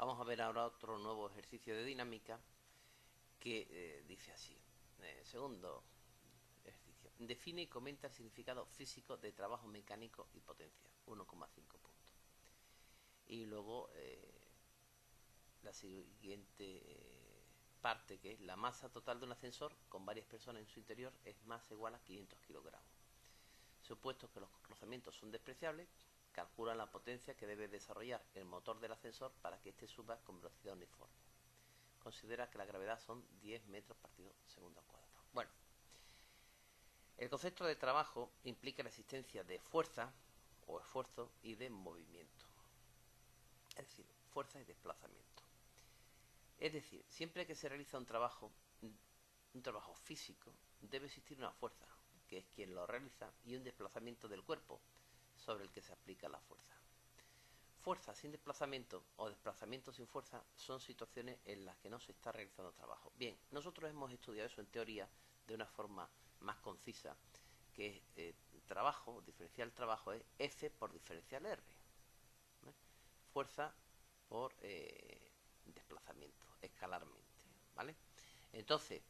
Vamos a ver ahora otro nuevo ejercicio de dinámica que dice así. Segundo ejercicio. Define y comenta el significado físico de trabajo mecánico y potencia. 1,5 puntos. Y luego la siguiente parte, que es la masa total de un ascensor con varias personas en su interior, es más o igual a 500 kilogramos. Supuesto que los rozamientos son despreciables, calcula la potencia que debe desarrollar el motor del ascensor para que éste suba con velocidad uniforme. Considera que la gravedad son 10 metros partido segundo al cuadrado. Bueno, el concepto de trabajo implica la existencia de fuerza o esfuerzo y de movimiento. Es decir, fuerza y desplazamiento. Es decir, siempre que se realiza un trabajo físico, debe existir una fuerza, que es quien lo realiza, y un desplazamiento del cuerpo sobre el que se aplica la fuerza. Fuerza sin desplazamiento o desplazamiento sin fuerza son situaciones en las que no se está realizando trabajo. Bien, nosotros hemos estudiado eso en teoría de una forma más concisa, que trabajo, diferencial trabajo es F por diferencial R. ¿Vale? Fuerza por desplazamiento, escalarmente, ¿vale? Entonces,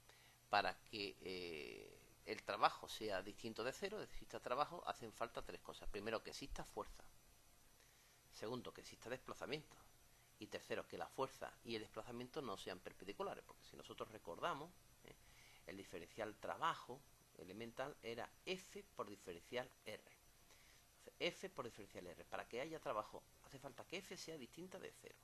para que el trabajo sea distinto de cero, exista trabajo, hacen falta tres cosas. Primero, que exista fuerza. Segundo, que exista desplazamiento. Y tercero, que la fuerza y el desplazamiento no sean perpendiculares, porque si nosotros recordamos, el diferencial trabajo elemental era F por diferencial R. Entonces, F por diferencial R. Para que haya trabajo hace falta que F sea distinta de cero,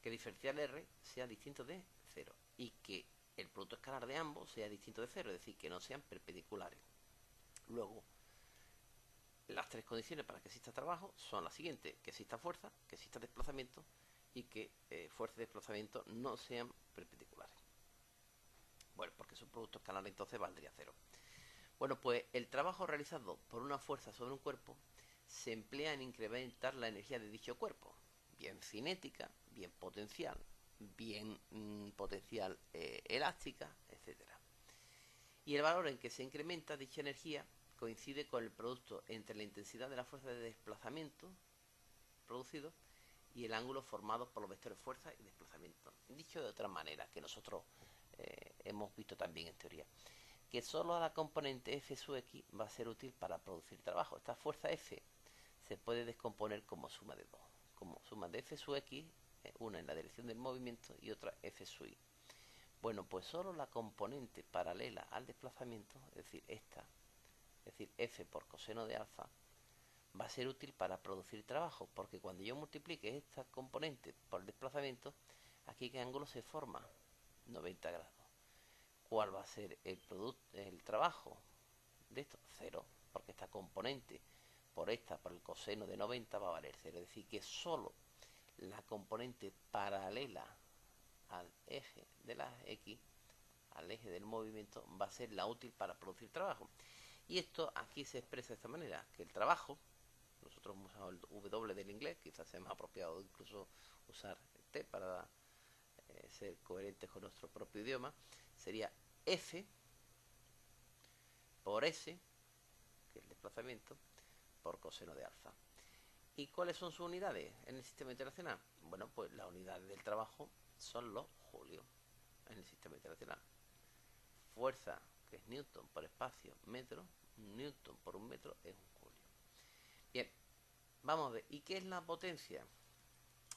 que diferencial R sea distinto de cero y que el producto escalar de ambos sea distinto de cero, es decir, que no sean perpendiculares. Luego, las tres condiciones para que exista trabajo son las siguientes: que exista fuerza, que exista desplazamiento y que fuerza y desplazamiento no sean perpendiculares. Bueno, porque su producto escalar entonces valdría cero. Bueno, pues el trabajo realizado por una fuerza sobre un cuerpo se emplea en incrementar la energía de dicho cuerpo, bien cinética, bien potencial, bien potencial elástica, etcétera. Y el valor en que se incrementa dicha energía coincide con el producto entre la intensidad de la fuerza de desplazamiento producido y el ángulo formado por los vectores fuerza y desplazamiento. Dicho de otra manera, que nosotros hemos visto también en teoría, que solo la componente F sub X va a ser útil para producir trabajo. Esta fuerza F se puede descomponer como suma de dos, como suma de F sub X, una en la dirección del movimiento y otra F sub Y. Bueno, pues solo la componente paralela al desplazamiento, es decir, esta, es decir, F por coseno de alfa, va a ser útil para producir trabajo, porque cuando yo multiplique esta componente por el desplazamiento, aquí qué ángulo se forma, 90 grados. ¿Cuál va a ser el trabajo de esto? Cero, porque esta componente por el coseno de 90 va a valer cero, es decir, que solo la componente paralela al eje de la X, al eje del movimiento, va a ser la útil para producir trabajo. Y esto aquí se expresa de esta manera, que el trabajo, nosotros hemos usado el W del inglés, quizás sea más apropiado incluso usar el T para ser coherentes con nuestro propio idioma, sería F por S, que es el desplazamiento, por coseno de alfa. ¿Y cuáles son sus unidades en el sistema internacional? Bueno, pues las unidades del trabajo son los julios en el sistema internacional. Fuerza, que es Newton por espacio, metro, Newton por un metro es un julio. Bien, vamos a ver, ¿y qué es la potencia?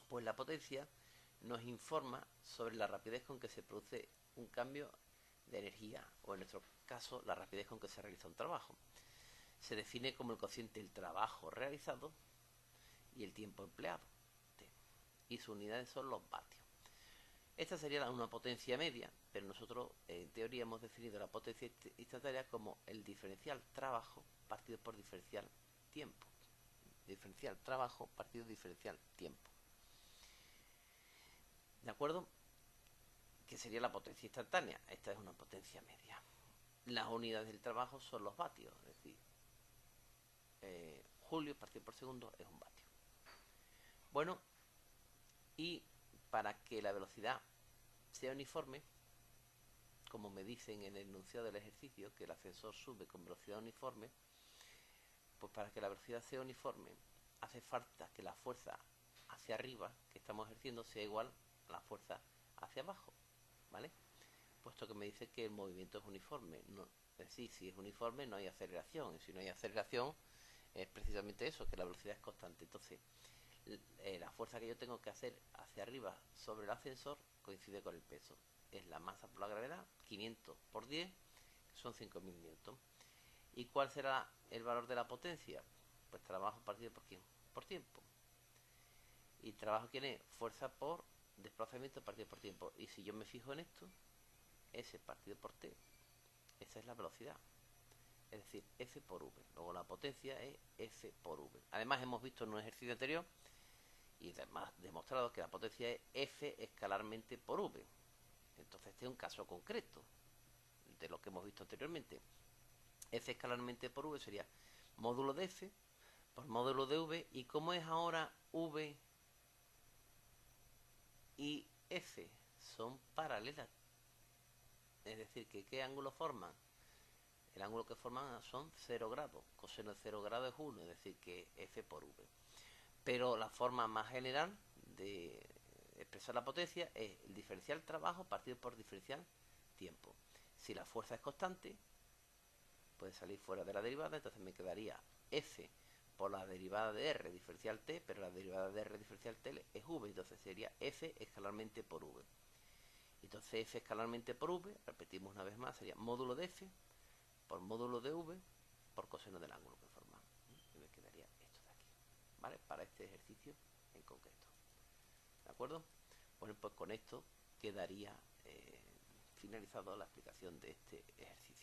Pues la potencia nos informa sobre la rapidez con que se produce un cambio de energía, o en nuestro caso, la rapidez con que se realiza un trabajo. Se define como el cociente del trabajo realizado y el tiempo empleado, T, y sus unidades son los vatios. Esta sería una potencia media, pero nosotros en teoría hemos definido la potencia instantánea como el diferencial trabajo partido por diferencial tiempo. Diferencial trabajo partido diferencial tiempo. ¿De acuerdo? Que sería la potencia instantánea. Esta es una potencia media. Las unidades del trabajo son los vatios, es decir, julio partido por segundo es un vatio. Bueno, y para que la velocidad sea uniforme, como me dicen en el enunciado del ejercicio, que el ascensor sube con velocidad uniforme, pues para que la velocidad sea uniforme hace falta que la fuerza hacia arriba que estamos ejerciendo sea igual a la fuerza hacia abajo, ¿vale? Puesto que me dice que el movimiento es uniforme. No, es decir, si es uniforme no hay aceleración, y si no hay aceleración es precisamente eso, que la velocidad es constante. Entonces, la fuerza que yo tengo que hacer hacia arriba sobre el ascensor coincide con el peso. Es la masa por la gravedad, 500 por 10, que son 5000 newton. ¿Y cuál será el valor de la potencia? Pues trabajo partido por quién, por tiempo. Y trabajo quién es, fuerza por desplazamiento partido por tiempo. Y si yo me fijo en esto, S partido por T, esa es la velocidad. Es decir, F por V. Luego la potencia es F por V. Además hemos visto en un ejercicio anterior y además demostrado que la potencia es F escalarmente por V. Entonces este es un caso concreto de lo que hemos visto anteriormente. F escalarmente por V sería módulo de F por módulo de V. ¿Y cómo es ahora V y F? Son paralelas. Es decir, que ¿qué ángulo forman? El ángulo que forman son 0 grados. Coseno de 0 grados es 1, es decir, que F por V. Pero la forma más general de expresar la potencia es el diferencial trabajo partido por diferencial tiempo. Si la fuerza es constante, puede salir fuera de la derivada, entonces me quedaría F por la derivada de R diferencial T, pero la derivada de R diferencial T es V, entonces sería F escalarmente por V. Entonces F escalarmente por V, repetimos una vez más, sería módulo de F por módulo de V por coseno del ángulo que formamos. Y me quedaría esto de aquí, ¿vale? Para este ejercicio en concreto. ¿De acuerdo? Bueno, pues con esto quedaría finalizado la explicación de este ejercicio.